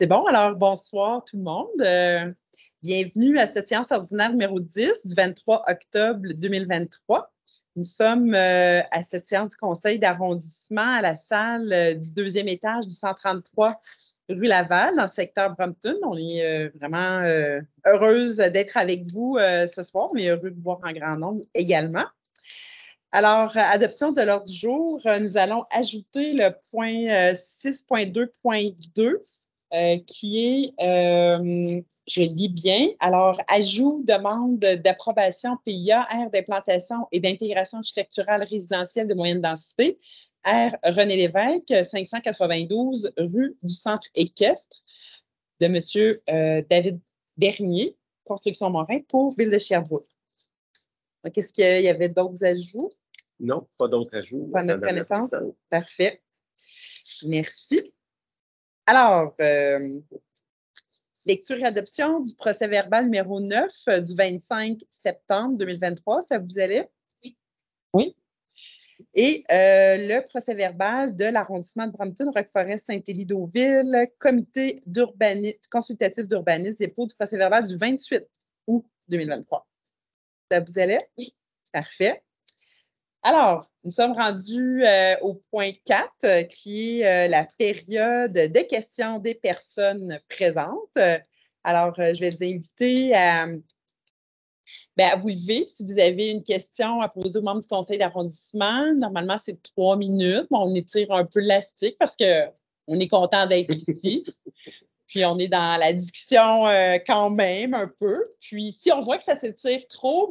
C'est bon, alors bonsoir tout le monde. Bienvenue à cette séance ordinaire numéro 10 du 23 octobre 2023. Nous sommes à cette séance du conseil d'arrondissement à la salle du deuxième étage du 133 rue Laval, dans le secteur Brompton. On est vraiment heureuse d'être avec vous ce soir, mais heureux de voir en grand nombre également. Alors, adoption de l'ordre du jour, nous allons ajouter le point 6.2.2 qui est, je lis bien, alors, ajout, demande d'approbation PIA, aire d'implantation et d'intégration architecturale résidentielle de moyenne densité, aire René Lévesque, 592 rue du Centre équestre, de M. David Bernier, Construction Morin, pour Ville de Sherbrooke. Donc, est-ce qu'il y avait d'autres ajouts? Non, pas d'autres ajouts. Pas à notre connaissance? Parfait. Merci. Alors, lecture et adoption du procès-verbal numéro 9 du 25 septembre 2023. Ça vous allait? Oui. Oui. Et le procès-verbal de l'arrondissement de Brompton, Roqueforest-Saint-Élie-Deauville, comité consultatif d'urbanisme, dépôt du procès-verbal du 28 août 2023. Ça vous allait? Oui. Parfait. Alors, nous sommes rendus au point 4, qui est la période de questions des personnes présentes. Alors, je vais vous inviter à vous lever si vous avez une question à poser aux membres du conseil d'arrondissement. Normalement, c'est 3 minutes, mais on étire un peu l'élastique parce qu'on est content d'être ici. Puis, on est dans la discussion quand même un peu. Puis, si on voit que ça s'étire trop,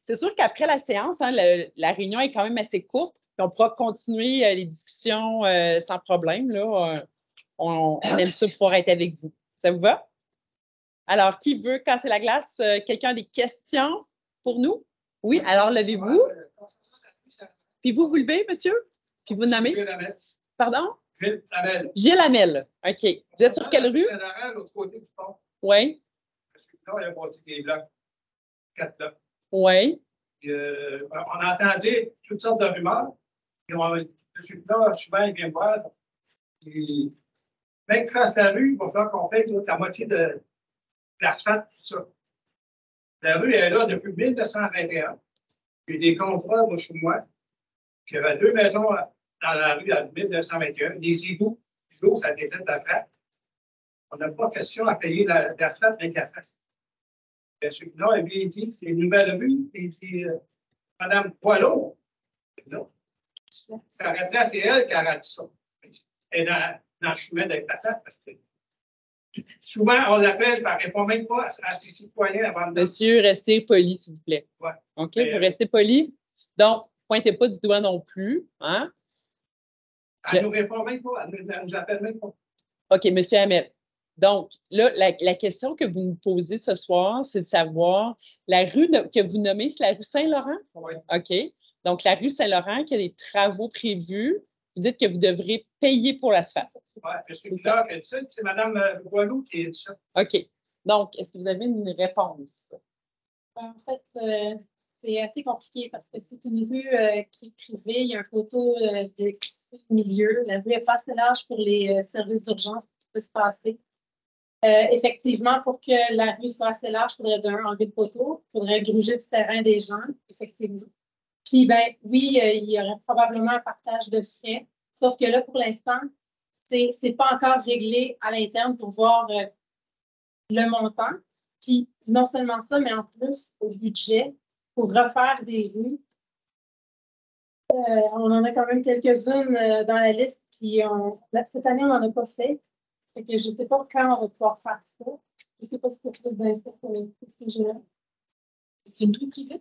c'est sûr qu'après la séance, la réunion est quand même assez courte. Puis on pourra continuer les discussions sans problème. Là. On aime ça pouvoir être avec vous. Ça vous va? Alors, qui veut casser la glace? Quelqu'un a des questions pour nous? Oui, alors levez-vous. Puis vous levez, monsieur? Puis vous nommez? Pardon? Gilles Hamel. Gilles Hamel. OK. Vous êtes sur quelle rue? Saint-Laurent, l'autre côté du pont. Oui. Parce que là, il a bâti des blocs. 4 blocs. Oui. On a entendu toutes sortes de rumeurs. Et je suis là, souvent, il vient me voir. Et même que fasse la rue, il va falloir qu'on paye la moitié de l'asphalte, tout ça. La rue est là depuis 1921. Il y a des contrats, moi, chez moi, qu'il y avait 2 maisons dans la rue en 1921, des égouts. L'eau, ça déteste la frappe. On n'a pas question à payer l'asphalte avec la face. Celui-là, il vient dit, c'est une nouvelle rue. Il dit, Madame Poilot. Non. Là, c'est elle qui a dit ça. Elle est dans le chemin avec la tête parce que souvent, on l'appelle, elle ne répond même pas à ses citoyens avant de. Monsieur, restez poli, s'il vous plaît. Ouais. OK, vous restez poli. Donc, pointez pas du doigt non plus. Hein? Elle ne nous répond même pas. Elle ne nous appelle même pas. OK, monsieur Hamel. Donc, là, la question que vous nous posez ce soir, c'est de savoir, la rue que vous nommez, c'est la rue Saint-Laurent? Oui. OK. Donc, la rue Saint-Laurent, qui a des travaux prévus, vous dites que vous devrez payer pour l'asphalte. Oui, je suis là qui a dit ça. C'est Mme Boileau qui a dit ça. OK. Donc, est-ce que vous avez une réponse? En fait, c'est assez compliqué parce que c'est une rue qui est privée. Il y a un poteau d'électricité au milieu. La rue est pas assez large pour les services d'urgence qui peuvent se passer. Effectivement, pour que la rue soit assez large, il faudrait enlever le poteau. Il faudrait gruger du terrain des gens, effectivement. Puis, oui, il y aurait probablement un partage de frais. Sauf que là, pour l'instant, c'est pas encore réglé à l'interne pour voir le montant. Puis, non seulement ça, mais en plus, au budget, pour refaire des rues. On en a quand même quelques-unes dans la liste. Puis, cette année, on n'en a pas fait. Fait que je ne sais pas quand on va pouvoir faire ça. Je ne sais pas si c'est plus d'infos que ce que j'ai là. C'est une rue privée?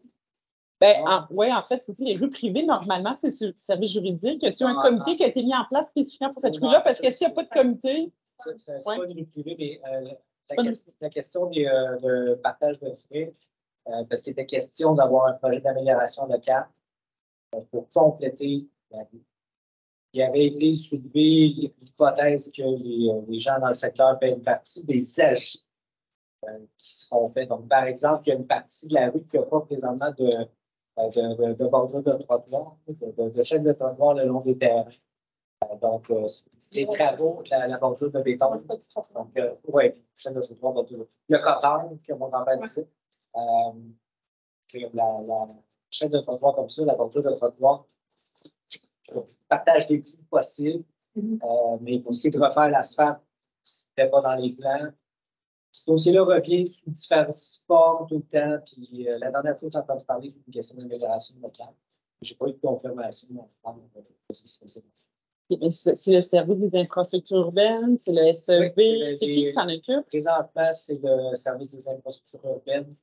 Oui, en fait, c'est aussi les rues privées, normalement, c'est sur le service juridique. Est-ce qu'il y a un comité qui a été mis en place spécifiquement pour cette rue-là? Parce que s'il n'y a pas de comité. C'est pas une rue privée, mais la question de partage de frais, parce qu'il était question d'avoir un projet d'amélioration locale pour compléter la rue. Il avait été soulevé l'hypothèse que les gens dans le secteur paient une partie des ajouts qui seront faits. Donc, par exemple, il y a une partie de la rue qui n'a pas présentement de bordure de trottoir, de chaîne de trottoir le long des terrains. Donc, les travaux, la bordure de béton. C'est pas du trottoir. Donc, oui, chaîne de trottoir, le cotard, comme on appelle ici. Que la chaîne de trottoir comme ça, la bordure de trottoir, partage des coûts possibles. Mais pour ce qui est de refaire l'asphalte, c'était pas dans les plans. Ce dossier-là revient sous différentes formes tout le temps. Puis la dernière fois que j'ai entendu parler, c'est une question d'amélioration locale. Je n'ai pas eu de confirmation. C'est le service des infrastructures urbaines, c'est le SEB. Oui, c'est qui s'en occupe? Présentement, c'est le service des infrastructures urbaines.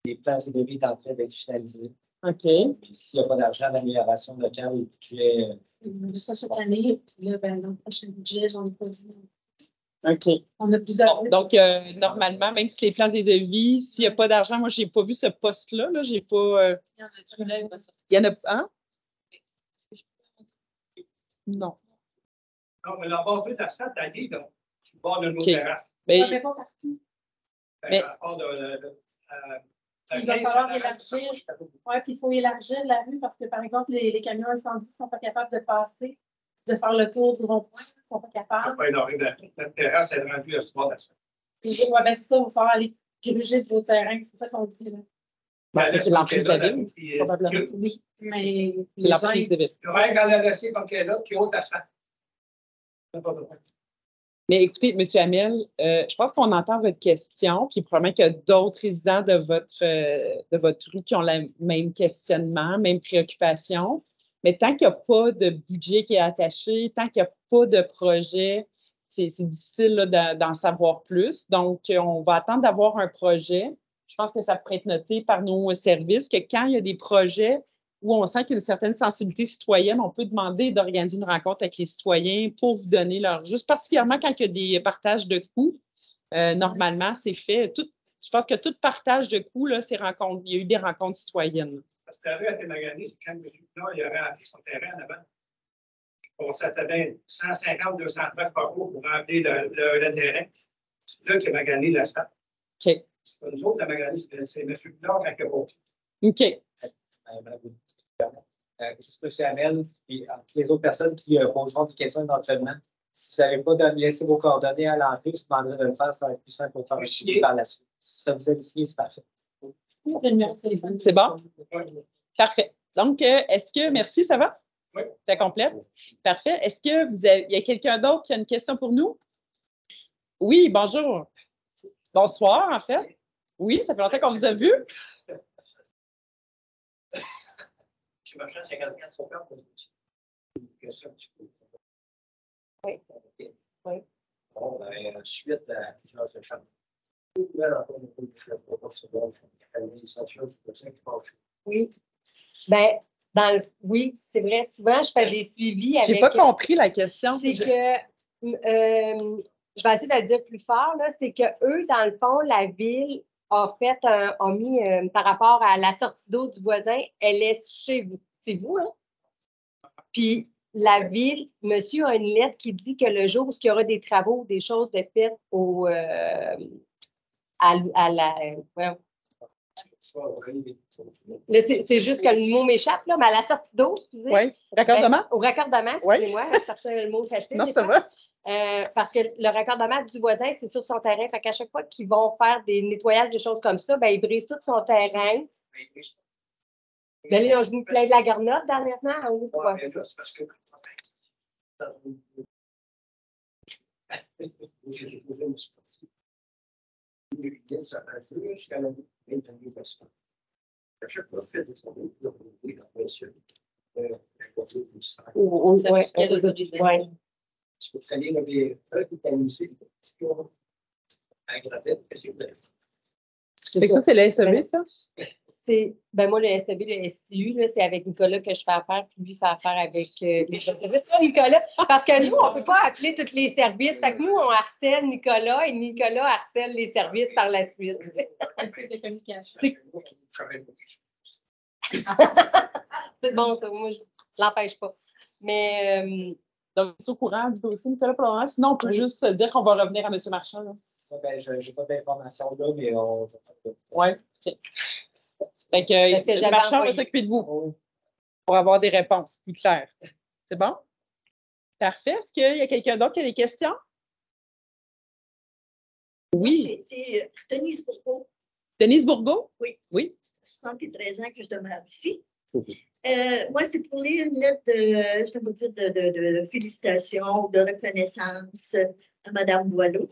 Les plans et devis sont en train d'être finalisés. OK. Puis s'il n'y a pas d'argent d'amélioration locale, le budget. C'est ça cette année, puis là, ben, dans le prochain budget, j'en ai pas vu. OK. On a plusieurs. Donc, normalement, même si les plans et devis, s'il n'y a pas d'argent, moi, je n'ai pas vu ce poste-là. Là, j'ai pas. Il y en a deux, là, il va sortir. Il y en a un? Est-ce que je peux- Non. Non, mais la bordure d'asphalte, elle est là, sur le bord de nos OK. terrasses. Mais, Ça répond partout. Mais- À part Il va falloir élargir. Oui, puis il faut élargir la rue parce que, par exemple, les camions incendies ne sont pas capables de passer, de faire le tour du rond-point. Ils ne sont pas capables. Notre terrasse est rendue à ce bord d'asphalte. Oui, ben c'est ça, il va falloir aller gruger de vos terrains. C'est ça qu'on dit. Là. c'est l'emprise de la ville, Puis, probablement. Oui, mais C'est l'emprise de ville. il y aurait un gars laissé comme qu'elle est là, qui est haute l'asphalte. Pas besoin. Mais écoutez, M. Hamel, je pense qu'on entend votre question, puis probablement qu'il y a d'autres résidents de votre rue qui ont le même questionnement, même préoccupation. Mais tant qu'il n'y a pas de budget qui est attaché, tant qu'il n'y a pas de projet, c'est difficile là, d'en savoir plus. Donc, on va attendre d'avoir un projet. Je pense que ça pourrait être noté par nos services que quand il y a des projets où on sent qu'il y a une certaine sensibilité citoyenne, on peut demander d'organiser une rencontre avec les citoyens pour vous donner leur... Juste particulièrement quand il y a des partages de coûts, normalement, c'est fait. Je pense que tout partage de coûts, là, il y a eu des rencontres citoyennes. Parce que la rue a été maganée, c'est quand M. Pinard il aurait rempli son terrain en avant. On s'attendait 150-200 places par jour pour remplir le terrain. C'est là qu'il a magané l'asphalte. OK. C'est pas nous autres, la maganée, c'est M. Pinard qui a capoté. OK. Juste M. Hamel, et les autres personnes qui poseront des questions éventuellement, si vous n'avez pas laissé vos coordonnées à l'entrée, je vous demanderai de le faire, ça va être plus simple pour faire un suivi par la suite. Si ça vous a signé, c'est parfait. le numéro de téléphone. C'est bon? Oui. Parfait. Donc, merci, ça va? Oui. Ça complète? Parfait. Est-ce que il y a quelqu'un d'autre qui a une question pour nous? Oui, bonjour. Bonsoir, en fait. Oui, ça fait longtemps qu'on vous a vu. Je marchand 54 sur carte. Une question un petit peu. Oui. Oui. Bon, suite à plusieurs échanges. Oui. Ben, oui, c'est vrai. Souvent, je fais des suivis avec. J'ai pas compris la question. C'est que, je vais essayer de le dire plus fort, là, c'est que eux, dans le fond, la ville a mis, par rapport à la sortie d'eau du voisin, elle est chez vous. C'est vous, hein? Puis, la ville, monsieur a une lettre qui dit que le jour où il y aura des travaux, des choses de faites c'est juste que le mot m'échappe, là, mais à la sortie d'eau, excusez. Oui, raccordement? Au raccordement, excusez-moi, je cherchais le mot facile. Non, ça va. Parce que le raccordement du voisin, c'est sur son terrain. Fait qu'à chaque fois qu'ils vont faire des nettoyages, des choses comme ça, ben, ils brisent tout son terrain. Ben, là, je vous plains de la garnotte dernièrement. Ou quoi? Ouais. Je peux très bien les revitaliser. C'est ça, c'est la SEB, ça? Moi, le SEB, le SCU, là, c'est avec Nicolas que je fais affaire, puis lui fait affaire avec les services. Pas Nicolas, parce que nous, on ne peut pas appeler tous les services. Fait que nous, on harcèle Nicolas et Nicolas harcèle les services par la suite. Un type de communication. C'est bon, ça. Moi, je ne l'empêche pas. Mais Donc, c'est au courant du dossier, Nicolas, pour le moment. Sinon, on peut juste dire qu'on va revenir à M. Marchand. Là. Ben, je n'ai pas d'informations là, mais on. Oui. Fait que M. Marchand va s'occuper de vous pour avoir des réponses plus claires. C'est bon? Parfait. Est-ce qu'il y a quelqu'un d'autre qui a des questions? Oui. J'ai été Denise Bourgault. Denise Bourgault? Oui. Oui. 73 ans que je demeure ici. Moi, c'est pour lire une lettre de félicitations, de reconnaissance à Mme Boileau.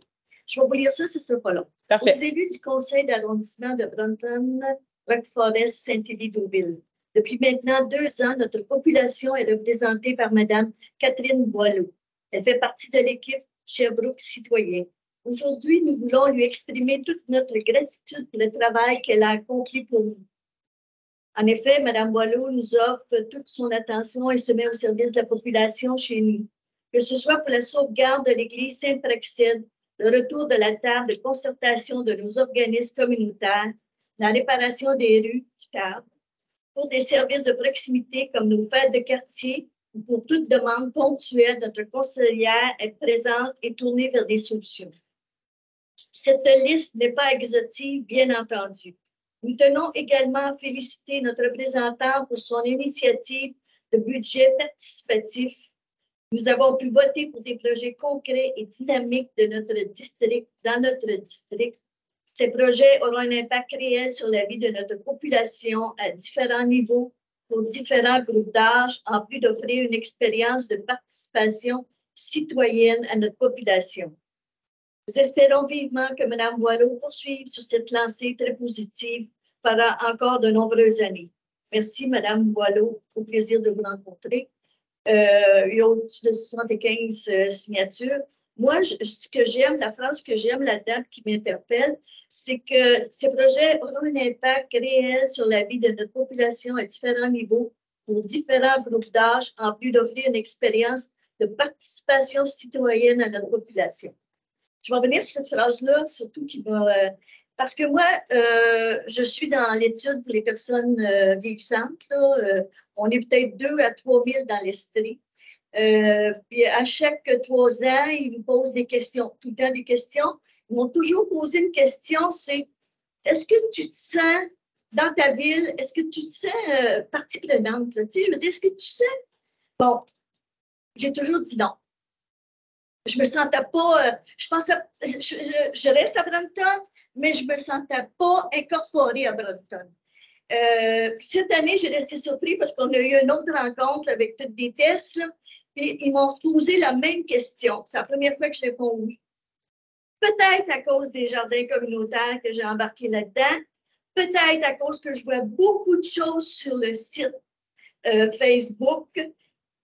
Je vais vous lire ça, ce ne sera pas long. Parfait. Aux élus du conseil d'arrondissement de Brunton, Rock-Forest, Saint-Élie-Douville. Depuis maintenant 2 ans, notre population est représentée par Mme Catherine Boileau. Elle fait partie de l'équipe Sherbrooke Citoyen. Aujourd'hui, nous voulons lui exprimer toute notre gratitude pour le travail qu'elle a accompli pour nous. En effet, Mme Boileau nous offre toute son attention et se met au service de la population chez nous, que ce soit pour la sauvegarde de l'Église Sainte-Praxède, le retour de la table de concertation de nos organismes communautaires, la réparation des rues qui tardent, pour des services de proximité comme nos fêtes de quartier ou pour toute demande ponctuelle, notre conseillère est présente et tournée vers des solutions. Cette liste n'est pas exhaustive, bien entendu. Nous tenons également à féliciter notre représentant pour son initiative de budget participatif. Nous avons pu voter pour des projets concrets et dynamiques dans notre district. Ces projets auront un impact réel sur la vie de notre population à différents niveaux, pour différents groupes d'âge, en plus d'offrir une expérience de participation citoyenne à notre population. Nous espérons vivement que Mme Boileau poursuive sur cette lancée très positive pendant encore de nombreuses années. Merci, Mme Boileau. Au plaisir de vous rencontrer. Il y a au-dessus de 75 signatures. Moi, ce que j'aime, la phrase que j'aime là-dedans qui m'interpelle, c'est que ces projets auront un impact réel sur la vie de notre population à différents niveaux, pour différents groupes d'âge, en plus d'offrir une expérience de participation citoyenne à notre population. Je vais revenir sur cette phrase-là, surtout qui va... parce que moi, je suis dans l'étude pour les personnes vieillissantes. On est peut-être 2 à 3 000 dans l'Estrie. Puis à chaque 3 ans, ils nous posent des questions, tout le temps des questions. Ils m'ont toujours posé une question, c'est est-ce que tu te sens dans ta ville, est-ce que tu te sens partie prenante? Tu sais, je veux dire, est-ce que tu sens... Bon, j'ai toujours dit non. Je me sentais pas, je pensais, je reste à Brampton, mais je me sentais pas incorporée à Brampton. Cette année, j'ai resté surpris parce qu'on a eu une autre rencontre avec toutes des tests, là, et ils m'ont posé la même question. C'est la première fois que je réponds oui. Peut-être à cause des jardins communautaires que j'ai embarqué là-dedans, peut-être à cause que je vois beaucoup de choses sur le site Facebook.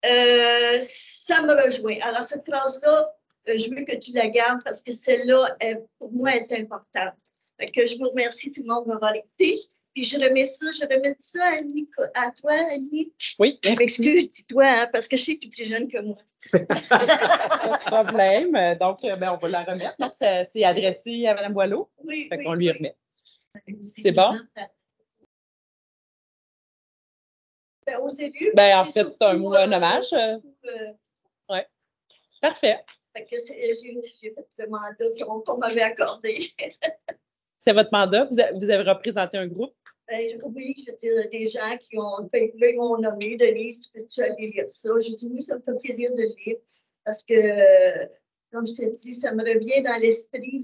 Ça me rejoint. Alors, cette phrase-là, je veux que tu la gardes parce que celle-là, pour moi, est importante. Fait que je vous remercie, tout le monde m'avoir écouté. Puis je remets ça à toi, Annie. Oui. Je m'excuse, dis-toi, hein, parce que je sais que tu es plus jeune que moi. Pas de problème. Donc, ben, on va la remettre. Donc, c'est adressé à Mme Boileau. Oui, Fait oui, qu'on lui oui. remet. C'est bon? Ben, aux élus. Ben, en fait, c'est un mot, un hommage. Oui. Parfait. Fait que j'ai fait le mandat qu'on m'avait accordé. C'est votre mandat? Vous avez représenté un groupe? Oui, je veux dire, des gens qui ont nommé, Denise, peux-tu aller lire ça? J'ai dit oui, ça me fait plaisir de le lire parce que, comme je t'ai dit, ça me revient dans l'esprit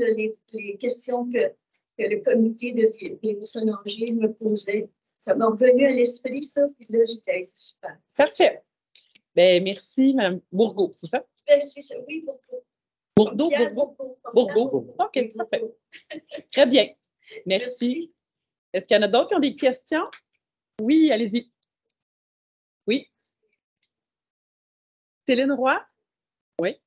les questions que le comité des personnes âgées me posait. Ça m'a revenu à l'esprit, ça, puis là, j'ai dit, hey, c'est super. Parfait. Ben, merci, Mme Bourgault, c'est ça? Ben, c'est ça, oui, Bourgault. Bourgault. OK, parfait. Très bien. Merci. Est-ce qu'il y en a d'autres qui ont des questions? Oui, allez-y. Oui. Céline Roy? Oui.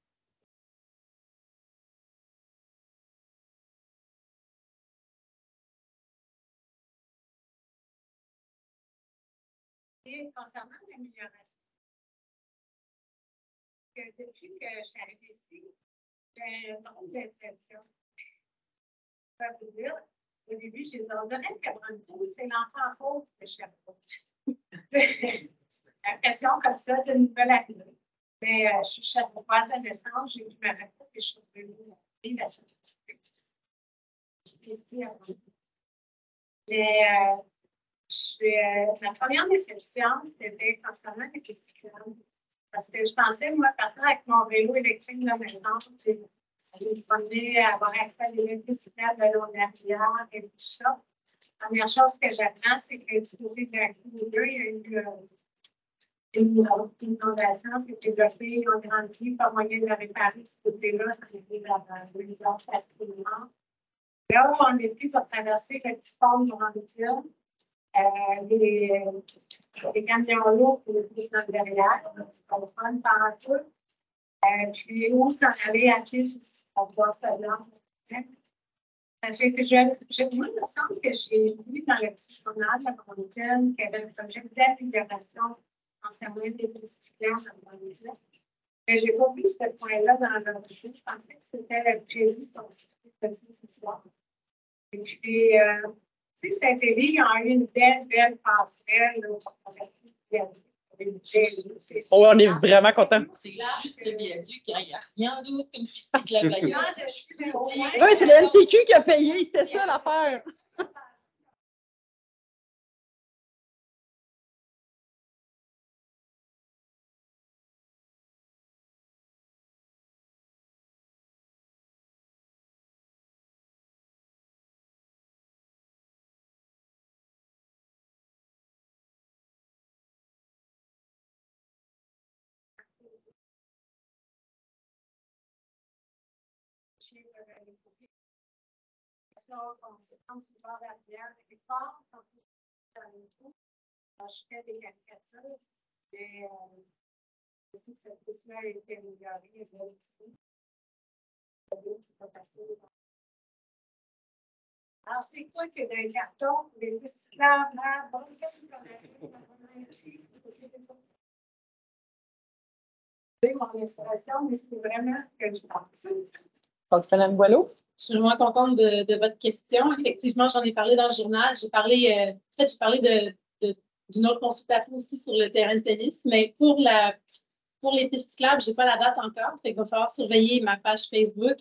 Concernant l'amélioration, depuis que je suis arrivée ici, j'ai beaucoup d'impression. Je vais vous dire, au début, je disais, on dirait que Brunton, c'est l'enfant faute de Sherbrooke. L'impression comme ça d'une nouvelle arrivée. Mais je suis Sherbrookeoise à naissance, j'ai eu ma retraite et je suis revenue vivre à Sherbrooke. J'ai ici à Brunton. Ma première déception, c'était concernant les cyclones. Parce que je pensais, moi, faire ça avec mon vélo électrique de la maison, puis aller me promener, avoir accès à l'électricité de l'eau de la rivière et tout ça. La première chose que j'apprends, c'est que du côté de la Cour-2, il y a eu une inondation s'est développée, ils ont grandi, pas moyen de la réparer ce côté-là, ça s'est fait dans facilement. Là, on est plus pour traverser le petit pont de Grandville. Les camions lourds pour le plus dans derrière, tu comprends par un peu. Puis où s'en aller à pied sur la place de moi, il me semble que j'ai lu dans le petit journal de la Grandville qu'il y avait un projet d'amélioration concernant les bicyclettes dans la Grandville. Mais je n'ai pas vu ce point-là dans le dossier. Je pensais que c'était prévu pour discuter de ce soir. Et puis, tu sais, Saint-Élie a eu une belle passerelle. Oh, on est vraiment contents. C'est juste le viaduc, il n'y a rien d'autre comme piste de la playa. Oui, c'est le MTQ qui a payé, c'était ça l'affaire. Je fais des caricatures et je sais que cette piste-là a été améliorée et bien aussi. C'est pas facile. Alors, c'est quoi que d'un carton, les pistes cyclables, là, bon, mon installation, mais c'est vraiment ce que je pense. Donc, Mme Boileau? Je suis vraiment contente de votre question. Effectivement, j'en ai parlé dans le journal. J'ai parlé d'une autre consultation aussi sur le terrain de tennis, mais pour les pistes cyclables, je n'ai pas la date encore. Fait qu'il va falloir surveiller ma page Facebook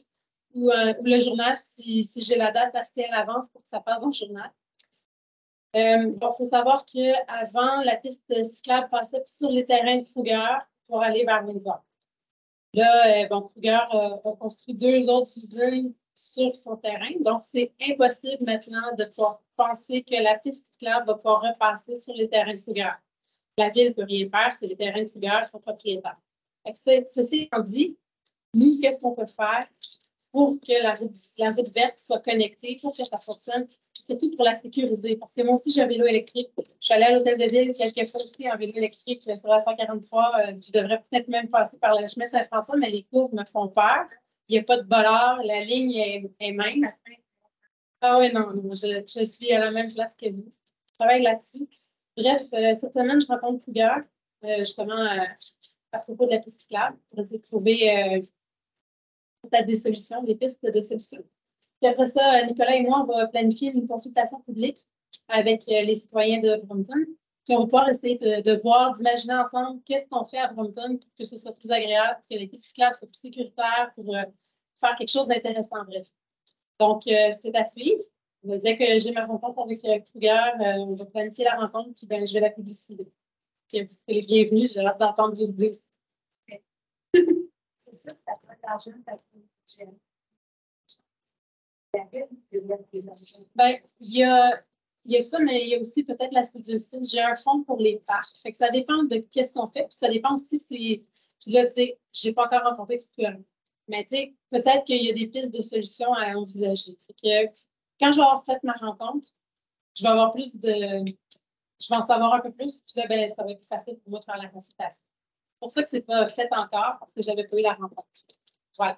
ou le journal si j'ai la date assez à l'avance pour que ça passe dans le journal. Il faut savoir qu'avant, la piste cyclable passait sur les terrains de Kruger pour aller vers Windsor. Là, Kruger a construit 2 autres usines sur son terrain. Donc, c'est impossible maintenant de pouvoir penser que la piste cyclable va pouvoir repasser sur les terrains de Kruger. La ville ne peut rien faire, c'est les terrains de Kruger qui sont propriétaires. Ceci étant dit, nous, qu'est-ce qu'on peut faire pour que la route verte soit connectée, pour que ça fonctionne, puis surtout pour la sécuriser. Parce que moi aussi, j'ai un vélo électrique. Je suis allée à l'hôtel de ville quelques fois aussi en vélo électrique sur la 143. Je devrais peut-être même passer par le chemin Saint-François, mais les courbes me font peur. Il n'y a pas de bolard, la ligne est mince. Ah oui, non, je suis à la même place que vous. Je travaille là-dessus. Bref, cette semaine, je rencontre Kruger, justement, à propos de la piste cyclable, pour essayer de trouver peut-être des solutions, des pistes de solutions. Puis après ça, Nicolas et moi, on va planifier une consultation publique avec les citoyens de Brompton. Puis on va pouvoir essayer de voir, d'imaginer ensemble qu'est-ce qu'on fait à Brompton pour que ce soit plus agréable, pour que les pistes cyclables soient plus sécuritaires, pour faire quelque chose d'intéressant, bref. Donc, c'est à suivre. Dès que j'ai ma rencontre avec Kruger, on va planifier la rencontre, puis je vais la publiciser. Puis, vous serez les bienvenus, j'ai hâte d'entendre vos idées. C'est sûr que ça prend de l'argent parce que il y a ça, mais il y a aussi peut-être la C26. J'ai un fonds pour les parcs. Fait que ça dépend de qu'est-ce qu'on fait. Puis ça dépend aussi si. Puis là, tu sais, je n'ai pas encore rencontré Kruger. Mais tu sais, peut-être qu'il y a des pistes de solutions à envisager. Fait que quand je vais avoir fait ma rencontre, je vais avoir plus de. Je vais en savoir un peu plus. Puis là, ça va être plus facile pour moi de faire la consultation. C'est pour ça que ce n'est pas fait encore, parce que je n'avais pas eu la rencontre. Voilà.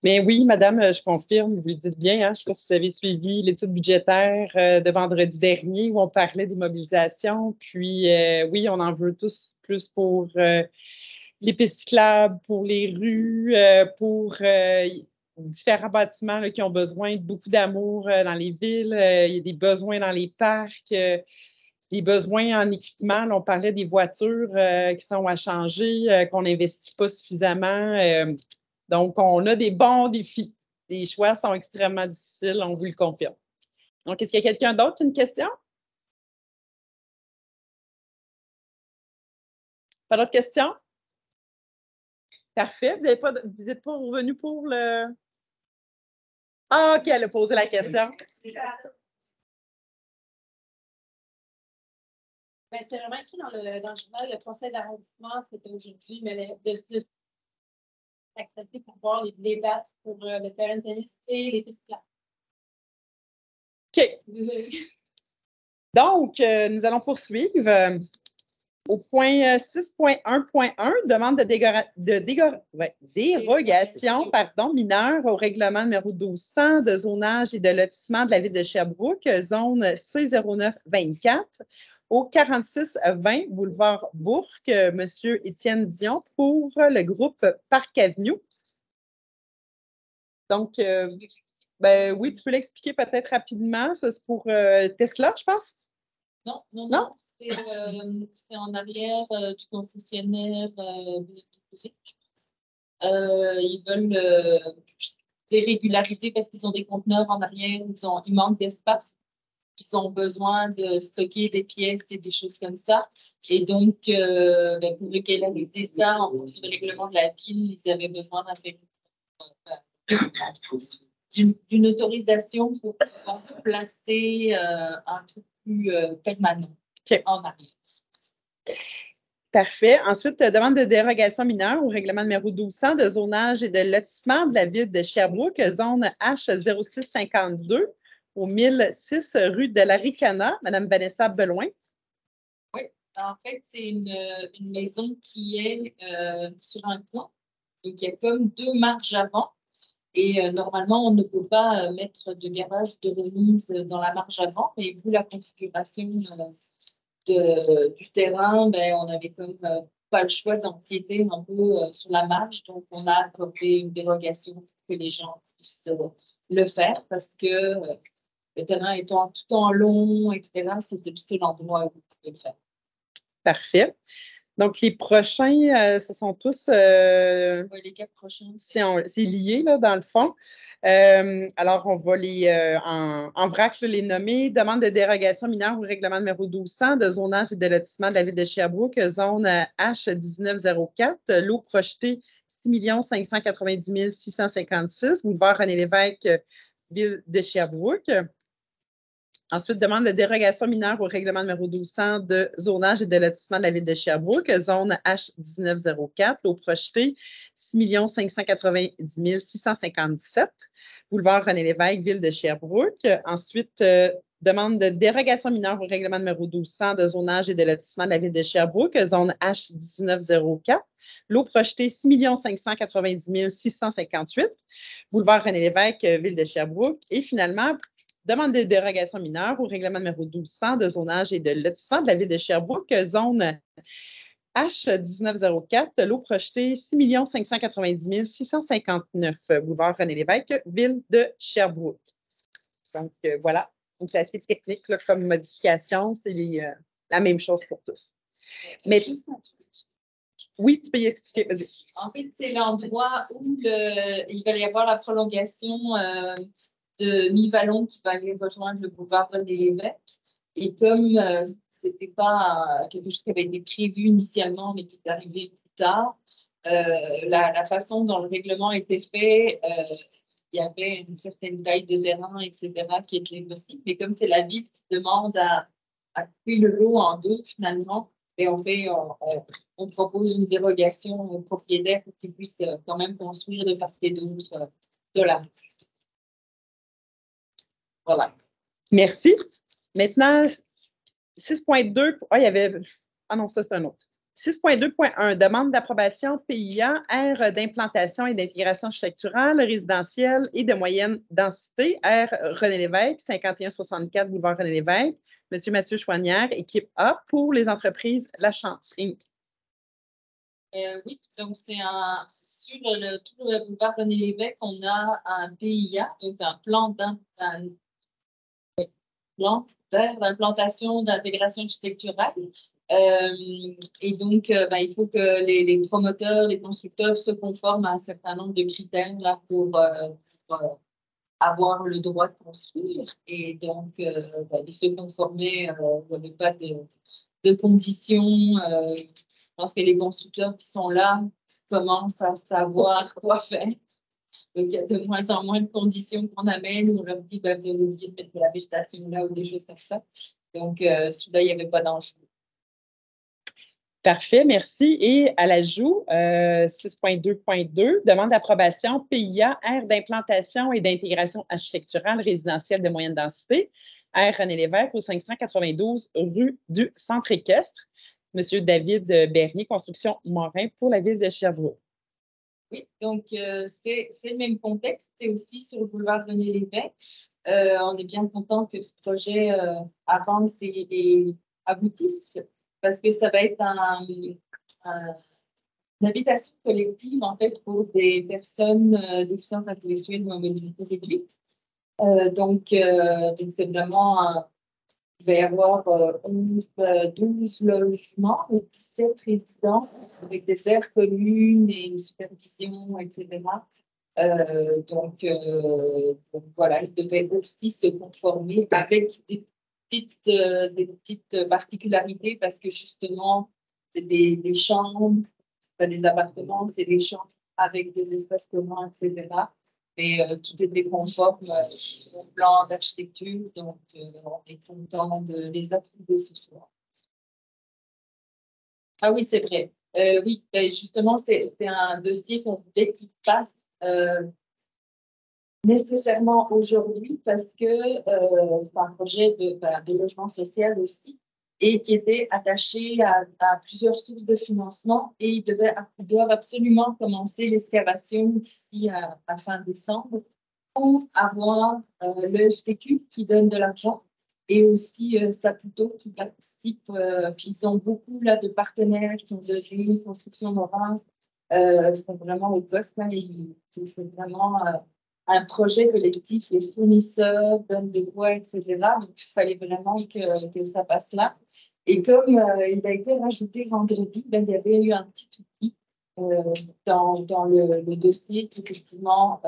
Mais oui, madame, je confirme, vous le dites bien, hein, je ne sais pas si vous avez suivi l'étude budgétaire de vendredi dernier où on parlait des mobilisations. Puis oui, on en veut tous plus pour les pistes cyclables, pour les rues, pour différents bâtiments là, qui ont besoin de beaucoup d'amour dans les villes. Il y a des besoins dans les parcs. Les besoins en équipement, là, on parlait des voitures qui sont à changer, qu'on n'investit pas suffisamment. Donc, on a des bons défis. Les choix sont extrêmement difficiles, on vous le confirme. Donc, est-ce qu'il y a quelqu'un d'autre qui a une question? Pas d'autres questions? Parfait. Vous n'êtes pas revenu pour le... Ah, OK, elle a posé la question. Ben, c'était vraiment écrit dans le journal, le conseil d'arrondissement, c'était aujourd'hui, mais l'actualité pour voir les dates pour le terrain de tennis et les pistes cyclables. OK. Désolée. Donc, nous allons poursuivre. Au point 6.1.1, demande de dérogation mineure au règlement numéro 1200 de zonage et de lotissement de la ville de Sherbrooke, zone C0924, au 4620 boulevard Bourque, M. Étienne Dion, pour le groupe Parc Avenue. Donc, ben, oui, tu peux l'expliquer peut-être rapidement. Ça, c'est pour Tesla, je pense? Non. C'est en arrière du concessionnaire je pense. Ils veulent régulariser parce qu'ils ont des conteneurs en arrière, il manque d'espace. Ils ont besoin de stocker des pièces et des choses comme ça. Et donc, pour régulariser ça, en fonction du règlement de la ville, ils avaient besoin d'une autorisation pour pouvoir placer un truc plus permanent en arrière. Parfait. Ensuite, demande de dérogation mineure au règlement numéro 1200 de zonage et de lotissement de la ville de Sherbrooke, zone H0652, au 1006 rue de la Ricana. Madame Vanessa Beloin. Oui, en fait, c'est une maison qui est sur un plan. Donc, il y a comme deux marches avant. Et normalement, on ne peut pas mettre de garage de remise dans la marche avant. Et vu la configuration du terrain, ben, on avait comme pas le choix d'empiéter un peu sur la marche. Donc, on a accordé une dérogation pour que les gens puissent le faire parce que le terrain étant tout en long, etc., c'était le seul endroit où on pouvait le faire. Parfait. Donc, les prochains, ce sont tous... les 4 prochains. C'est lié, là, dans le fond. Alors, on va en vrac les nommer. Demande de dérogation mineure au règlement numéro 1200 de zonage et de lotissement de la ville de Sherbrooke, zone H1904, lot projeté 6 590 656, boulevard René Lévesque, ville de Sherbrooke. Ensuite, demande de dérogation mineure au règlement numéro 1200 de zonage et de lotissement de la ville de Sherbrooke, zone H1904, lot projeté 6 590 657, boulevard René Lévesque, ville de Sherbrooke. Ensuite, demande de dérogation mineure au règlement numéro 1200 de zonage et de lotissement de la ville de Sherbrooke, zone H1904, lot projeté 6 590 658, boulevard René Lévesque, ville de Sherbrooke. Et finalement, demande de dérogation mineure au règlement numéro 1200 de zonage et de lotissement de la ville de Sherbrooke, zone H1904, lot projeté 6 590 659, boulevard René Lévesque, ville de Sherbrooke. Donc, voilà. Donc, c'est assez technique là, comme modification. C'est la même chose pour tous. Mais oui, tu peux y expliquer. Vas-y. En fait, c'est l'endroit où il va y avoir la prolongation de Mi-Vallon qui va aller rejoindre le boulevard René Lévesque. Et comme c'était pas quelque chose qui avait été prévu initialement, mais qui est arrivé plus tard, la façon dont le règlement était fait, il y avait une certaine taille de terrain, etc., qui était possible. Mais comme c'est la ville qui demande à couper le lot en deux, finalement, et on propose une dérogation aux propriétaires pour qu'ils puissent quand même construire de part et d'autre de la rue. Voilà. Merci. Maintenant, 6.2. il y avait. Ah non, ça, c'est un autre. 6.2.1, demande d'approbation PIA, aire d'implantation et d'intégration architecturale, résidentielle et de moyenne densité, aire René Lévesque, 5164 boulevard René Lévesque, M. Mathieu Chouanière, équipe A, pour les entreprises La Chance Inc. Oui, donc c'est sur tout le boulevard René Lévesque, on a un PIA, donc un plan d'implantation, d'intégration architecturale. Et donc, il faut que les promoteurs, les constructeurs se conforment à un certain nombre de critères là, pour avoir le droit de construire. Et donc, ils se conformaient, il n'y avait pas de conditions. Je pense que les constructeurs qui sont là commencent à savoir quoi faire. Donc, il y a de moins en moins de conditions qu'on amène où on leur dit, ben, vous avez oublié de mettre de la végétation là ou des choses comme ça. Donc, celui-là, il n'y avait pas d'enjeu. Parfait, merci. Et à l'ajout, 6.2.2, demande d'approbation PIA, aire d'implantation et d'intégration architecturale résidentielle de moyenne densité, aire René Lévesque au 592 rue du Centre équestre. Monsieur David Bernier, Construction Morin pour la ville de Sherbrooke. Oui, donc c'est le même contexte, c'est aussi sur le boulevard René Lévesque. On est bien content que ce projet avance et aboutisse parce que ça va être une habitation collective en fait pour des personnes déficientes intellectuelles ou à mobilité réduite. Donc c'est vraiment il va y avoir 12 logements et 17 résidents avec des aires communes et une supervision, etc. Donc voilà, ils devaient aussi se conformer avec des petites particularités parce que justement, c'est des chambres, pas des appartements, c'est des chambres avec des espaces communs, etc. Et tout était conforme au plan d'architecture, donc on est content de les approuver ce soir. Ah oui, c'est vrai. Oui, ben justement, c'est un dossier qu'on voulait qu'il passe nécessairement aujourd'hui parce que c'est un projet de logement social aussi et qui était attaché à plusieurs sources de financement et ils doivent absolument commencer l'excavation d'ici à fin décembre pour avoir le FTQ qui donne de l'argent et aussi Saputo qui participe. Puis ils ont beaucoup là, de partenaires qui ont donné Construction Morin. C'est vraiment au poste. C'est vraiment un projet collectif. Les fournisseurs donnent des bois, etc. Donc il fallait vraiment que ça passe là. Et comme il a été rajouté vendredi, ben, il y avait eu un petit oubli dans le dossier qu'effectivement,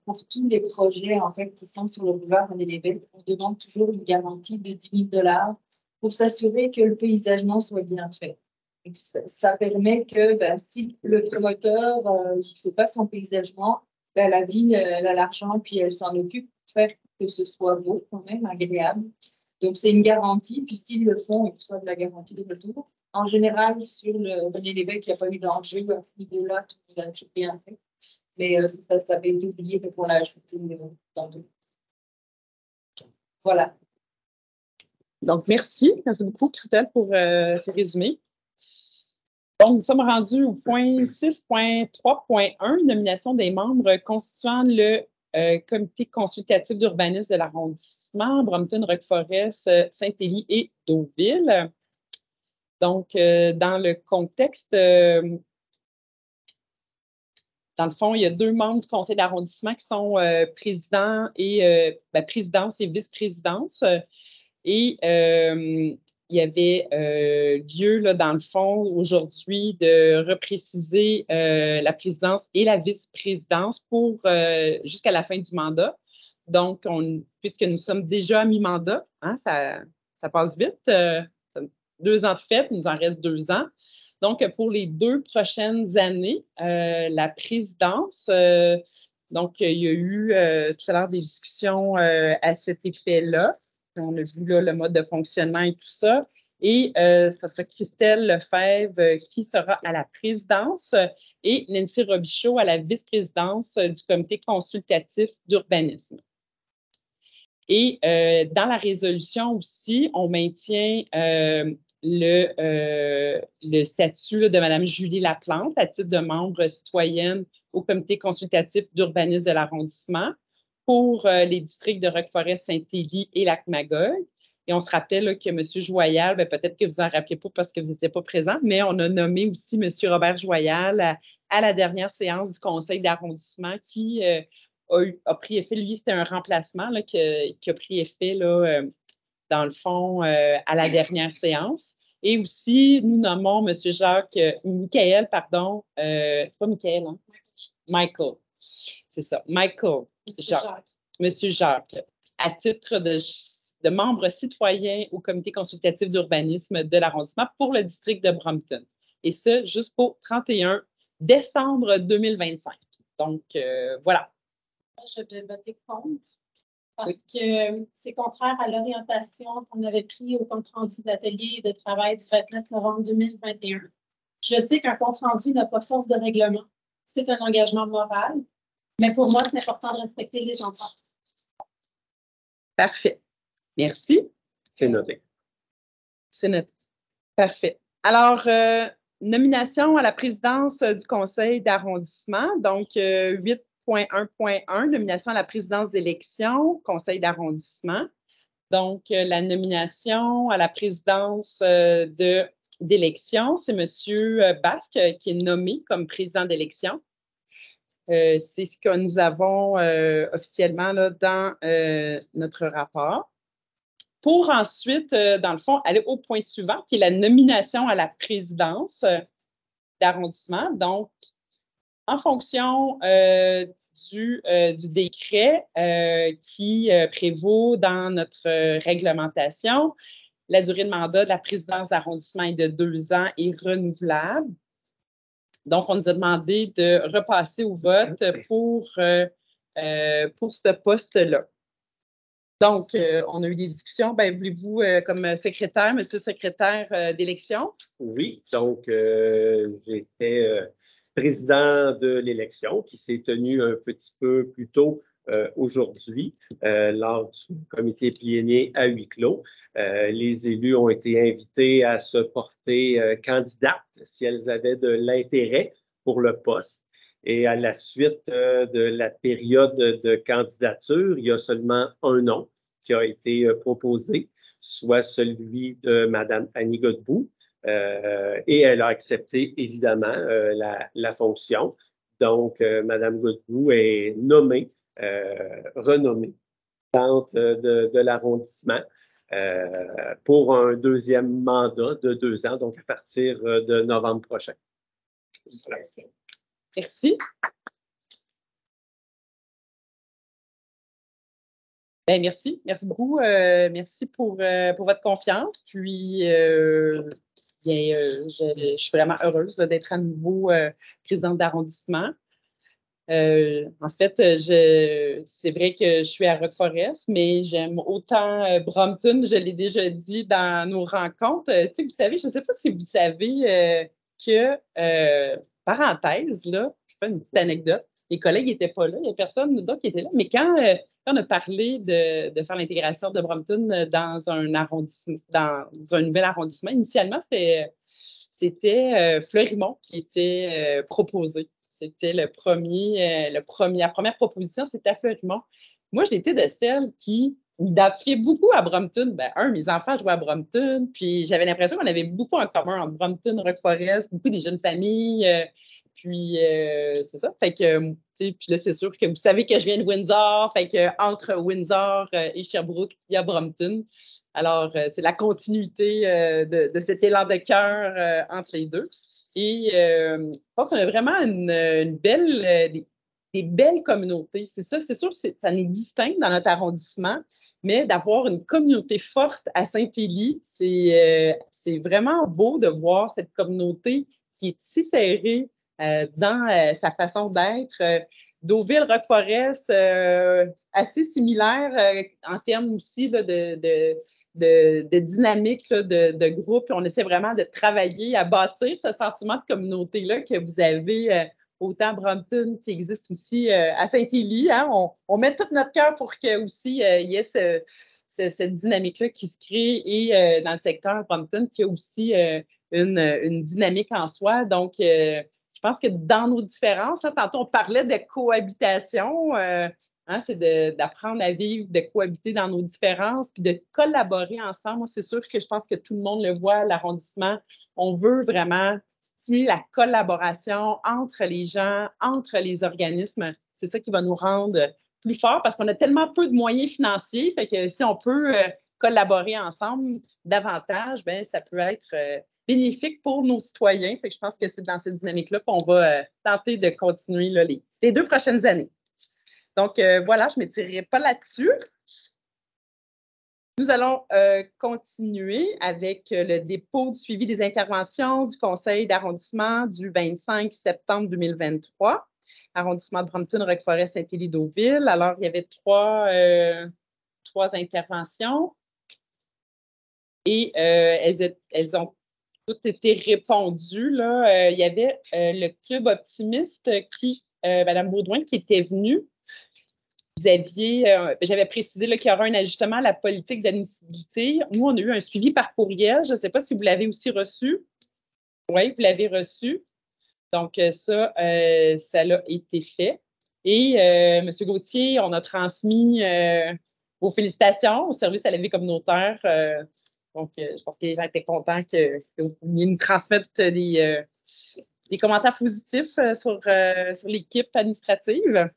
pour tous les projets en fait, qui sont sur le boulevard René Lévesque, on demande toujours une garantie de 10 000 $ pour s'assurer que le paysagement soit bien fait. Donc, ça permet que ben, si le promoteur ne fait pas son paysagement, ben, la ville elle a l'argent puis elle s'en occupe pour faire que ce soit beau quand même, agréable. Donc, c'est une garantie. Puis, s'ils le font, ils reçoivent la garantie de retour. En général, sur le René Lévesque, il n'y a pas eu d'enjeu à ce niveau-là. Tout le monde a bien fait. Mais ça avait été oublié, donc on l'a ajouté dans le. Voilà. Donc, merci. Merci beaucoup, Christelle, pour ces résumés. Donc, nous sommes rendus au point 6.3.1, nomination des membres constituant le comité consultatif d'urbanisme de l'arrondissement, Brompton, Rock-Forest, Saint-Élie et Deauville. Donc, dans le contexte, dans le fond, il y a 2 membres du conseil d'arrondissement qui sont présidence et vice-présidence. Et il y avait lieu, là, dans le fond, aujourd'hui, de repréciser la présidence et la vice-présidence pour jusqu'à la fin du mandat. Donc, puisque nous sommes déjà à mi-mandat, hein, ça passe vite. 2 ans de fête, il nous en reste 2 ans. Donc, pour les 2 prochaines années, la présidence, donc, il y a eu tout à l'heure des discussions à cet effet-là. On a vu là, le mode de fonctionnement et tout ça. Et ça sera Christelle Lefebvre qui sera à la présidence et Nancy Robichaud à la vice-présidence du comité consultatif d'urbanisme. Et dans la résolution aussi, on maintient le statut là, de Mme Julie Laplante à titre de membre citoyenne au comité consultatif d'urbanisme de l'arrondissement pour les districts de Rock-Forest, Saint-Élie et Lac-Magog. Et on se rappelle là, que M. Joyal, peut-être que vous en rappelez pas parce que vous n'étiez pas présent, mais on a nommé aussi M. Robert Joyal à la dernière séance du conseil d'arrondissement qui a pris effet. Lui, c'était un remplacement là, qui a pris effet là, dans le fond à la dernière séance. Et aussi, nous nommons M. Michael, pardon, c'est pas Michael, hein? Michael. C'est ça, Michael. Monsieur Jacques, à titre de membre citoyen au comité consultatif d'urbanisme de l'arrondissement pour le district de Brompton. Et ce, jusqu'au 31 décembre 2025. Donc, voilà. Je vais voter contre parce que c'est contraire à l'orientation qu'on avait pris au compte-rendu de l'atelier de travail du 29 novembre 2021. Je sais qu'un compte-rendu n'a pas force de règlement. C'est un engagement moral, mais pour moi, c'est important de respecter les gens. Parfait. Merci. C'est noté. C'est noté. Parfait. Alors, nomination à la présidence du conseil d'arrondissement. Donc, 8.1.1, nomination à la présidence d'élection, conseil d'arrondissement. Donc, la nomination à la présidence d'élection, c'est M. Basque qui est nommé comme président d'élection. C'est ce que nous avons officiellement là, dans notre rapport. Pour ensuite, dans le fond, aller au point suivant, qui est la nomination à la présidence d'arrondissement. Donc, en fonction du décret qui prévaut dans notre réglementation, la durée de mandat de la présidence d'arrondissement est de 2 ans et renouvelable. Donc, on nous a demandé de repasser au vote pour ce poste-là. Donc, on a eu des discussions. Ben, voulez-vous, comme secrétaire, monsieur le secrétaire d'élection? Oui, donc j'étais président de l'élection qui s'est tenue un petit peu plus tôt aujourd'hui lors du comité plénier à huis clos. Les élus ont été invités à se porter candidates si elles avaient de l'intérêt pour le poste. Et à la suite de la période de candidature, il y a seulement un nom qui a été proposé, soit celui de Mme Annie Godbout, et elle a accepté évidemment la fonction. Donc, Mme Godbout est nommée, renommée présidente de l'arrondissement pour un deuxième mandat de 2 ans, donc à partir de novembre prochain. Voilà. Merci. Bien, merci. Merci beaucoup. Merci pour votre confiance. Puis, je suis vraiment heureuse d'être à nouveau présidente d'arrondissement. En fait, c'est vrai que je suis à Rock-Forest, mais j'aime autant Brompton, je l'ai déjà dit dans nos rencontres. Vous savez, je ne sais pas si vous savez que, parenthèse, là, je fais une petite anecdote, les collègues n'étaient pas là, il n'y a personne d'autre qui était là, mais quand on a parlé de faire l'intégration de Brompton dans un arrondissement, dans un nouvel arrondissement, initialement, c'était Fleurimont qui était proposé. C'était la première proposition, c'était à Fleurimont. Moi, j'étais de celles qui m'identifiaient beaucoup à Brompton. Ben, mes enfants jouaient à Brompton, puis j'avais l'impression qu'on avait beaucoup en commun entre Brompton, Rock-Forest, beaucoup des jeunes familles. Puis, c'est ça. Fait que, tu sais, puis là, c'est sûr que vous savez que je viens de Windsor. Fait que entre Windsor et Sherbrooke, il y a Brompton. Alors, c'est la continuité de cet élan de cœur entre les deux. Et je pense qu'on a vraiment une belle, des belles communautés. C'est ça, c'est sûr que ça nous distingue dans notre arrondissement, mais d'avoir une communauté forte à Saint-Élie, c'est vraiment beau de voir cette communauté qui est si serrée dans sa façon d'être. Deauville, Rock-Forest, assez similaire en termes aussi là, de dynamique là, de groupe. On essaie vraiment de travailler à bâtir ce sentiment de communauté-là que vous avez autant à Brompton qui existe aussi à Saint-Élie. Hein? On met tout notre cœur pour que aussi il y ait cette dynamique-là qui se crée et dans le secteur Brompton qui a aussi une dynamique en soi. Donc, je pense que dans nos différences, hein, tantôt on parlait de cohabitation, c'est d'apprendre à vivre, de cohabiter dans nos différences, puis de collaborer ensemble. Moi, c'est sûr que je pense que tout le monde le voit, l'arrondissement. On veut vraiment stimuler la collaboration entre les gens, entre les organismes. C'est ça qui va nous rendre plus forts parce qu'on a tellement peu de moyens financiers. Fait que si on peut collaborer ensemble davantage, ben ça peut être bénéfique pour nos citoyens. Fait que je pense que c'est dans cette dynamique-là qu'on va tenter de continuer là, les 2 prochaines années. Donc, voilà, je ne m'étirerai pas là-dessus. Nous allons continuer avec le dépôt du suivi des interventions du conseil d'arrondissement du 25 septembre 2023, arrondissement de Brompton, Roqueforest, Saint-Élie-Deauville. Alors, il y avait trois interventions et elles ont toutes été répondues. Là. Il y avait le Club Optimiste qui, Mme Baudouin, qui était venue. J'avais précisé qu'il y aura un ajustement à la politique d'admissibilité. Nous, on a eu un suivi par courriel. Je ne sais pas si vous l'avez aussi reçu. Oui, vous l'avez reçu. Donc, ça l'a été fait. Et M. Gauthier, on a transmis vos félicitations au service à la vie communautaire. Donc, je pense que les gens étaient contents que vous veniez nous transmettre des commentaires positifs sur l'équipe administrative.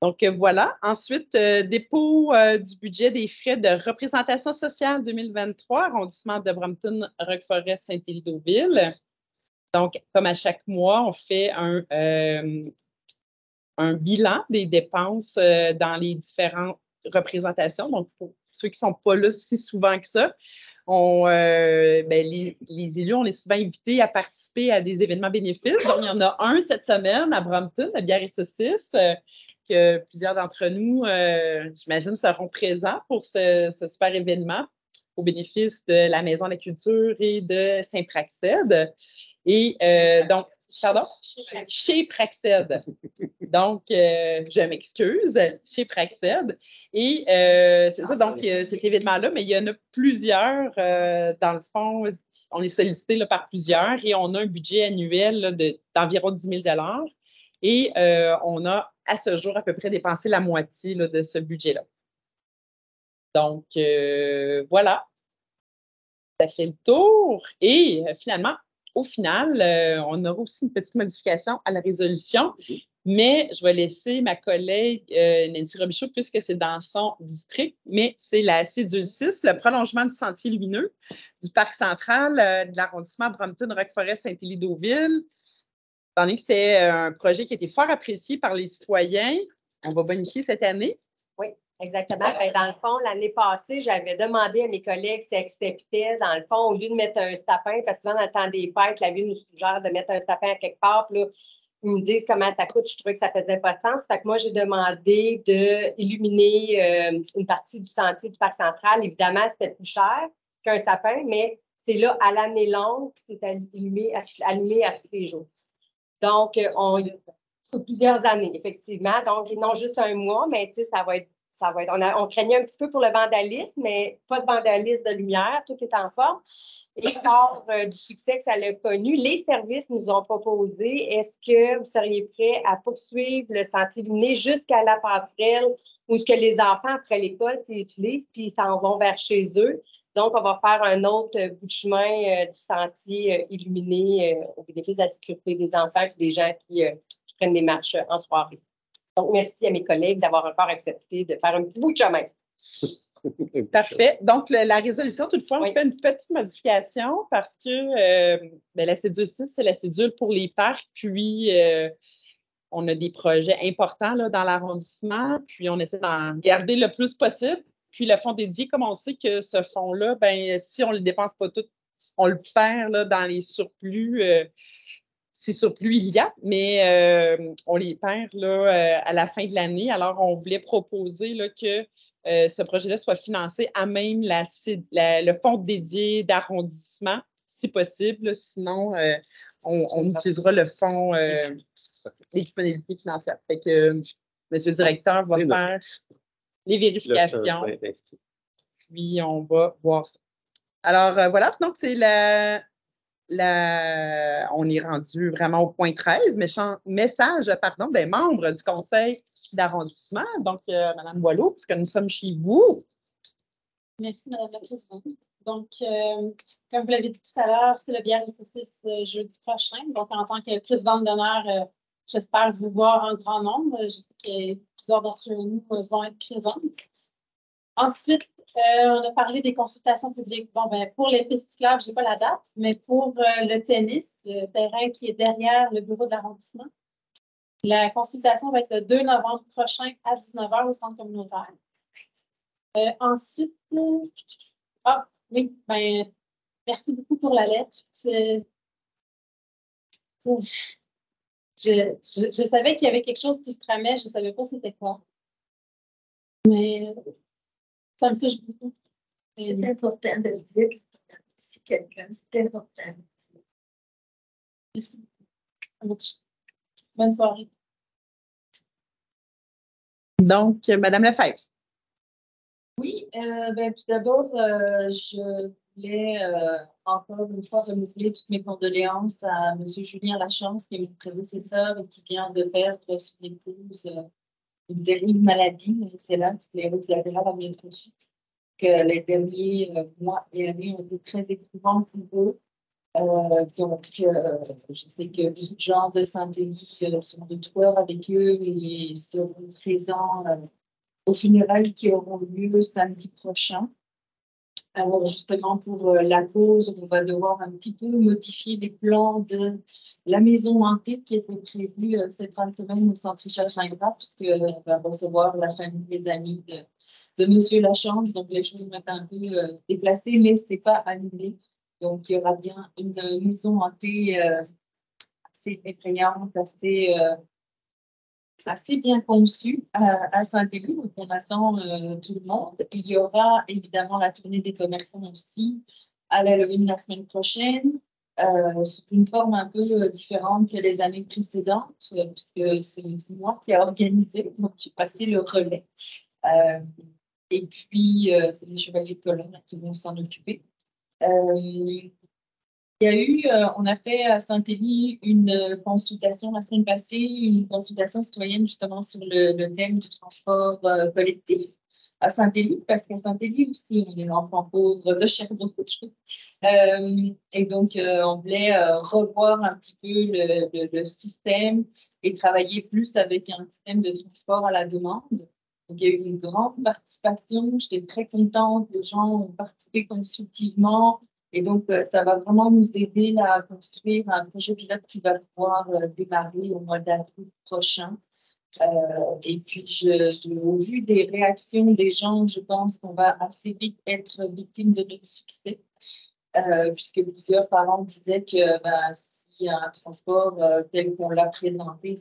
Donc, voilà. Ensuite, dépôt du budget des frais de représentation sociale 2023, arrondissement de Brompton, Roqueforest, Saint-Élie-Deauville. Donc, comme à chaque mois, on fait un bilan des dépenses dans les différentes représentations. Donc, pour ceux qui ne sont pas là si souvent que ça, les élus, on est souvent invités à participer à des événements bénéfices. Donc, il y en a un cette semaine à Brompton, à Bière et Saucisses, que plusieurs d'entre nous, j'imagine, seront présents pour ce super événement au bénéfice de la Maison de la Culture et de Saint-Praxède. Et donc, pardon? Chez Praxède. Donc, je m'excuse, chez Praxède. Et c'est ça, donc, cet événement-là, mais il y en a plusieurs. Dans le fond, on est sollicité là, par plusieurs et on a un budget annuel là, d'environ 10 000 $. Et on a, à ce jour, à peu près dépensé la moitié là, de ce budget-là. Donc, voilà. Ça fait le tour. Et finalement, au final, on aura aussi une petite modification à la résolution, mais je vais laisser ma collègue Nancy Robichaud, puisque c'est dans son district, mais c'est la C26, le prolongement du sentier lumineux du parc central de l'arrondissement Brompton, Roqueforest, Saint-Élie-Deauville. Étant donné que c'était un projet qui a été fort apprécié par les citoyens, on va bonifier cette année. Oui, exactement. Bien, dans le fond, l'année passée, j'avais demandé à mes collègues s'ils acceptaient, dans le fond, au lieu de mettre un sapin, parce que souvent, dans le temps des fêtes, la ville nous suggère de mettre un sapin à quelque part, puis là, ils me disent comment ça coûte. Je trouvais que ça faisait pas de sens. Fait que moi, j'ai demandé d'illuminer une partie du sentier du parc central. Évidemment, c'était plus cher qu'un sapin, mais c'est là à l'année longue, puis c'est allumé à tous les jours. Donc, sur plusieurs années, effectivement. Donc, non juste un mois, mais tu sais, ça va être. On craignait un petit peu pour le vandalisme, mais pas de vandalisme de lumière, tout est en forme. Et lors du succès que ça a connu, les services nous ont proposé, est-ce que vous seriez prêts à poursuivre le sentier luminé jusqu'à la passerelle où ce que les enfants, après l'école, utilisent, puis ils s'en vont vers chez eux. Donc, on va faire un autre bout de chemin du sentier illuminé au bénéfice de la sécurité des enfants et des gens qui prennent des marches en soirée. Donc, merci à mes collègues d'avoir encore accepté de faire un petit bout de chemin. Parfait. Donc, la résolution, toutefois, on fait une petite modification parce que la cédule 6, c'est la cédule pour les parcs, puis on a des projets importants là, dans l'arrondissement, puis on essaie d'en garder le plus possible. Puis le fonds dédié, comme on sait que ce fonds-là, si on ne le dépense pas tout, on le perd là, dans les surplus. Si surplus il y a, mais on les perd là, à la fin de l'année. Alors, on voulait proposer là, que ce projet-là soit financé à même le fonds dédié d'arrondissement, si possible. Là, sinon, on utilisera le fonds des disponibilités financières. Fait que M. le directeur va faire les vérifications. Puis, on va voir ça. Alors, voilà. Donc, c'est on est rendu vraiment au point 13, message des membres du conseil d'arrondissement. Donc, Mme Boileau, puisque nous sommes chez vous. Merci, Mme la Présidente. Donc, comme vous l'avez dit tout à l'heure, c'est le bière et saucisses jeudi prochain. Donc, en tant que présidente d'honneur, j'espère vous voir en grand nombre. Je sais que plusieurs d'entre nous vont être présentes. Ensuite, on a parlé des consultations publiques. Bon, pour les pistes cyclables, je n'ai pas la date, mais pour le tennis, le terrain qui est derrière le bureau de l'arrondissement, la consultation va être le 2 novembre prochain à 19 h au centre communautaire. Ensuite, ah oui, ben, merci beaucoup pour la lettre. Je savais qu'il y avait quelque chose qui se tramait, je ne savais pas c'était quoi. Mais ça me touche beaucoup. C'est important de le dire si quelqu'un, c'est important. Merci. Ça m'a touché. Bonne soirée. Donc, Madame Lefebvre. Oui, ben, tout d'abord, je voulais encore une fois renouveler toutes mes condoléances à M. Julien Lachance, qui est mon prédécesseur et qui vient de perdre son épouse une terrible maladie, c'est là, sclérose latérale amyotrophique, que les derniers mois et années ont été très éprouvants pour eux. Donc, je sais que les gens de Saint-Denis sont de cœur avec eux et seront présents aux funérailles qui auront lieu samedi prochain. Alors, justement, pour la cause, on va devoir un petit peu modifier les plans de la maison hantée qui était prévue cette fin de semaine au Centre Richard-Gingras, puisqu'on va recevoir la famille et les amis de M. Lachance. Donc, les choses vont être un peu déplacées, mais ce n'est pas annulé. Donc, il y aura bien une maison hantée assez effrayante, assez bien conçue à Saint-Élie. Donc, on attend tout le monde. Il y aura évidemment la tournée des commerçants aussi à l'Halloween la semaine prochaine. C'est une forme un peu différente que les années précédentes, puisque c'est moi qui ai organisé, donc j'ai passé le relais. Et puis, c'est les Chevaliers de Colonne qui vont s'en occuper. Il y a eu, on a fait à Saint-Élie une consultation la semaine passée, une consultation citoyenne justement sur le thème du transport collectif à Saint-Élie, parce qu'à Saint-Élie aussi, on est l'enfant pauvre de Sherbrooke. Et donc, on voulait revoir un petit peu le système et travailler plus avec un système de transport à la demande. Donc, il y a eu une grande participation. J'étais très contente. Les gens ont participé constructivement. Et donc, ça va vraiment nous aider à construire un projet pilote qui va pouvoir démarrer au mois d'avril prochain. Et puis, au vu des réactions des gens, je pense qu'on va assez vite être victime de notre succès, puisque plusieurs parents disaient que si un transport tel qu'on l'a présenté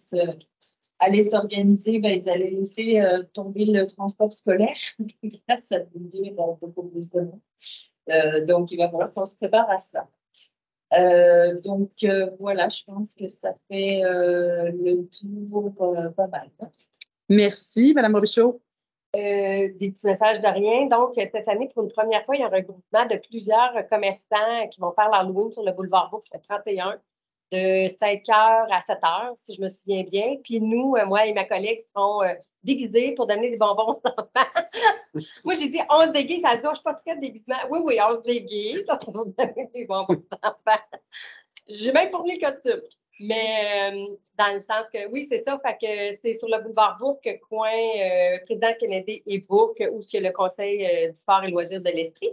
allait s'organiser, ils allaient laisser tomber le transport scolaire. Là, ça veut dire beaucoup plus de monde. Donc, il va falloir qu'on se prépare à ça. Donc, voilà, je pense que ça fait le tour pas mal. Merci, Madame Robichaud. Des petits messages de rien. Donc, cette année, pour une première fois, il y a un regroupement de plusieurs commerçants qui vont faire l'Halloween sur le boulevard Bourg, le 31, de 5h à 7h, si je me souviens bien. Puis nous, moi et ma collègue, seront déguisés pour donner des bonbons aux enfants. Moi, j'ai dit 11 déguis, ça a dit, oh, je ne suis pas très déguisement. Oui, 11 déguis, pour donner des bonbons aux enfants. J'ai même fourni le costume. Mais dans le sens que, oui, c'est ça, fait que c'est sur le boulevard Bourg, coin Président Kennedy et Bourg, où il y a le Conseil du sport et loisirs de l'Estrie.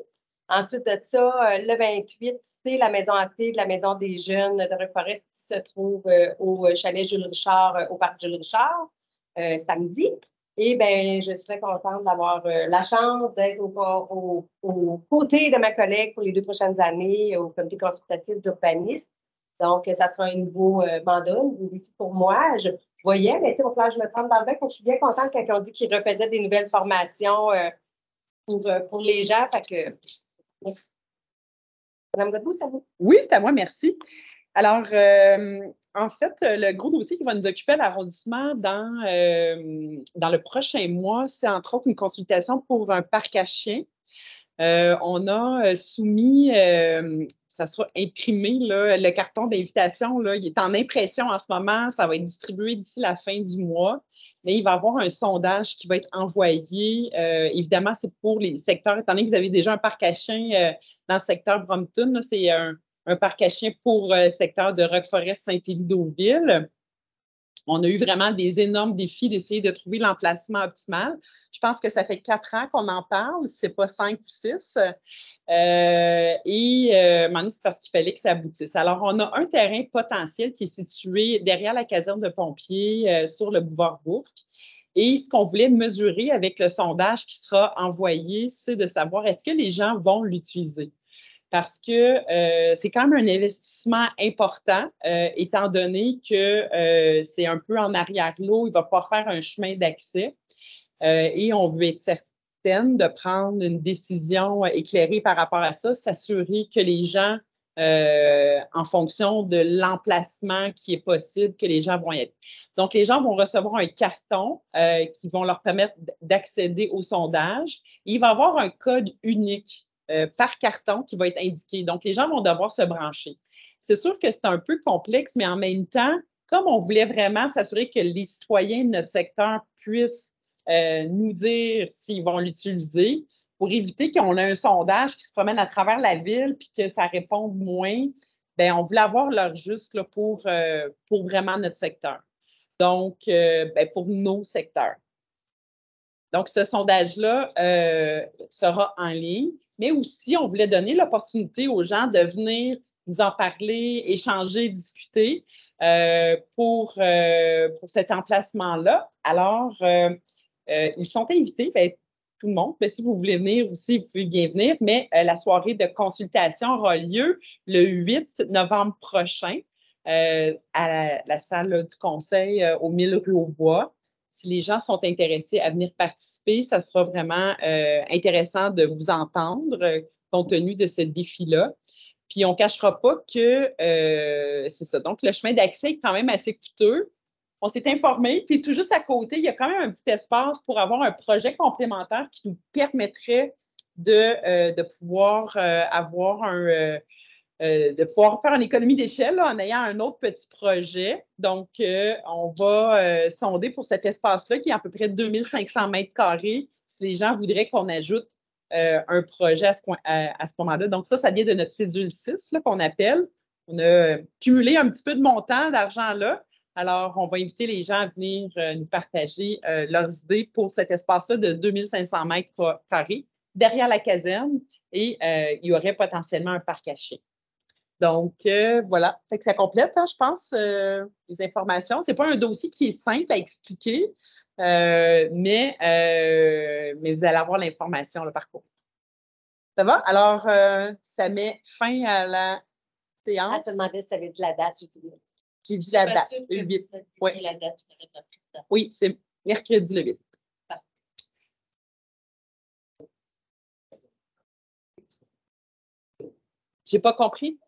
Ensuite de ça, le 28, c'est la maison hantée de la Maison des Jeunes de Roqueforest qui se trouve au chalet Jules Richard, au parc Jules Richard, samedi. Et bien, je suis très contente d'avoir la chance d'être aux côtés de ma collègue pour les 2 prochaines années au comité consultatif d'urbanisme. Donc, ça sera un nouveau mandat, un nouveau défi pour moi. Je voyais, mais tu sais, il va falloir que je me prenne dans le bec. Je suis bien contente quand ils ont dit qu'ils refaisaient des nouvelles formations pour les gens. Fait que, Madame Godbout, c'est à vous. Oui, c'est à moi, merci. Alors, en fait, le gros dossier qui va nous occuper à l'arrondissement dans le prochain mois, c'est entre autres une consultation pour un parc à chiens. On a soumis, ça sera imprimé, là, le carton d'invitation, là, il est en impression en ce moment, ça va être distribué d'ici la fin du mois. Mais il va y avoir un sondage qui va être envoyé. Évidemment, c'est pour les secteurs, étant donné que vous avez déjà un parc à chiens dans le secteur Brompton, c'est un parc à chiens pour le secteur de Roqueforest, Saint-Élie-Deauville. On a eu vraiment des énormes défis d'essayer de trouver l'emplacement optimal. Je pense que ça fait 4 ans qu'on en parle, c'est pas 5 ou 6. Maintenant, c'est parce qu'il fallait que ça aboutisse. Alors, on a un terrain potentiel qui est situé derrière la caserne de pompiers sur le boulevard Bourg. Et ce qu'on voulait mesurer avec le sondage qui sera envoyé, c'est de savoir est-ce que les gens vont l'utiliser. Parce que c'est quand même un investissement important, étant donné que c'est un peu en arrière-l'eau, il va pas faire un chemin d'accès et on veut être certaine de prendre une décision éclairée par rapport à ça, s'assurer que les gens, en fonction de l'emplacement qui est possible, que les gens vont y être. Donc, les gens vont recevoir un carton qui va leur permettre d'accéder au sondage. Il va y avoir un code unique par carton qui va être indiqué. Donc, les gens vont devoir se brancher. C'est sûr que c'est un peu complexe, mais en même temps, comme on voulait vraiment s'assurer que les citoyens de notre secteur puissent nous dire s'ils vont l'utiliser, pour éviter qu'on ait un sondage qui se promène à travers la ville puis que ça réponde moins, bien, on voulait avoir l'heure juste là, pour vraiment notre secteur. Donc, bien, pour nos secteurs. Donc, ce sondage-là sera en ligne, mais aussi, on voulait donner l'opportunité aux gens de venir nous en parler, échanger, discuter pour cet emplacement-là. Alors, ils sont invités, bien, tout le monde. Bien, si vous voulez venir aussi, vous pouvez bien venir, mais la soirée de consultation aura lieu le 8 novembre prochain à la salle là, du conseil au 1000 rue au Bois. Si les gens sont intéressés à venir participer, ça sera vraiment intéressant de vous entendre compte tenu de ce défi-là. Puis, on ne cachera pas que c'est ça. Donc, le chemin d'accès est quand même assez coûteux. On s'est informé, puis tout juste à côté, il y a quand même un petit espace pour avoir un projet complémentaire qui nous permettrait de pouvoir avoir de pouvoir faire une économie d'échelle en ayant un autre petit projet. Donc, on va sonder pour cet espace-là qui est à peu près 2500 mètres carrés si les gens voudraient qu'on ajoute un projet à ce moment-là. Donc, ça vient de notre cédule 6 qu'on appelle. On a cumulé un petit peu de montant d'argent là. Alors, on va inviter les gens à venir nous partager leurs idées pour cet espace-là de 2500 mètres carrés derrière la caserne et il y aurait potentiellement un parc à chiens. Donc, voilà. Fait que ça complète, hein, je pense, les informations. Ce n'est pas un dossier qui est simple à expliquer, mais vous allez avoir l'information, le parcours. Ça va? Alors, ça met fin à la séance. Elle te demandait si tu avais dit la date. J'ai dit la date, le 8. Oui, oui, c'est mercredi le 8. J'ai pas compris.